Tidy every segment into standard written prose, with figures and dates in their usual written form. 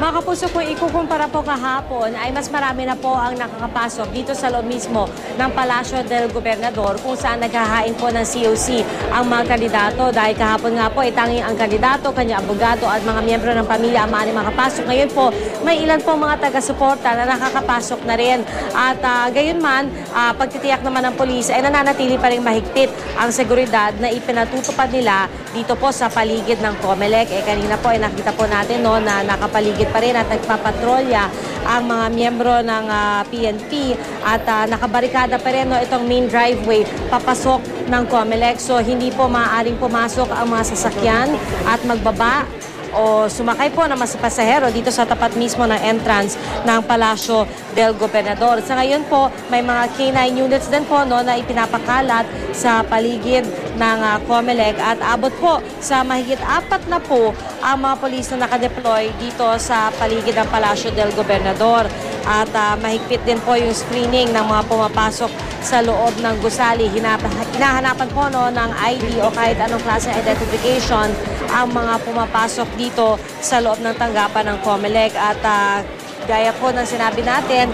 Mga kapuso, kung ikukumpara po kahapon ay mas marami na po ang nakakapasok dito sa loob mismo ng Palacio del Gobernador kung saan naghahain po ng COC ang mga kandidato. Dahil kahapon nga po tanging ang kandidato, kanya abogado at mga miyembro ng pamilya ang maaaring makapasok. Ngayon po may ilan po mga taga-suporta na nakakapasok na rin. At gayon man, pagtitiyak naman ng polis ay nananatili pa rin mahigpit ang seguridad na ipinatutupad nila dito po sa paligid ng COMELEC. Kanina po nakita po natin na nakapaligid pa rin at nagpapatrolya ang mga miyembro ng PNP at nakabarikada pa rin itong main driveway papasok ng COMELEC. So hindi po maaaring pumasok ang mga sasakyan at magbaba o sumakay po ng mga pasahero dito sa tapat mismo ng entrance ng Palacio del Gobernador. Sa ngayon po, may mga K9 units din po na ipinapakalat sa paligid ng COMELEC at abot po sa mahigit 4 na po ang mga polis na nakadeploy dito sa paligid ng Palacio del Gobernador. At mahigpit din po yung screening ng mga pumapasok sa loob ng gusali. Hinahanapan po ng ID o kahit anong klase identification ang mga pumapasok dito sa loob ng tanggapan ng COMELEC. At gaya po ng sinabi natin,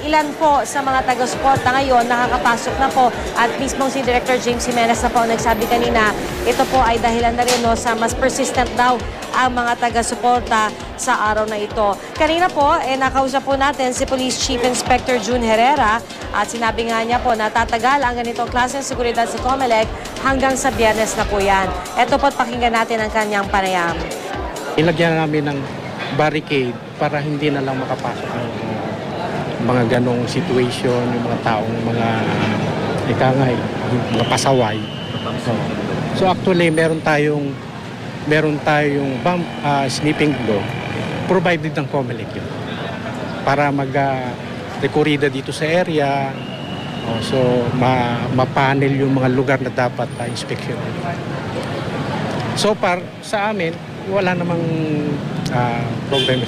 ilan po sa mga taga-suporta ngayon nakakapasok na po at mismong si Director James Jimenez na po nagsabi kanina, ito po ay dahilan na rin sa mas persistent daw ang mga taga-suporta sa araw na ito. Kanina po, nakausap po natin si Police Chief Inspector June Herrera at sinabi nga niya po na tatagal ang ganitong klase ng seguridad sa COMELEC hanggang sa Biyernes na po yan. Ito po't pakinggan natin ang kanyang panayam. Ilagyan namin ng barricade para hindi na lang makapasok ng mga ganong situation, yung mga taong mga mga pasaway. So actually meron tayong sniffing law provided ng COMELEC yun para mag-recorrida dito sa area. So ma-panel yung mga lugar na dapat inspection. So far sa amin wala namang problema.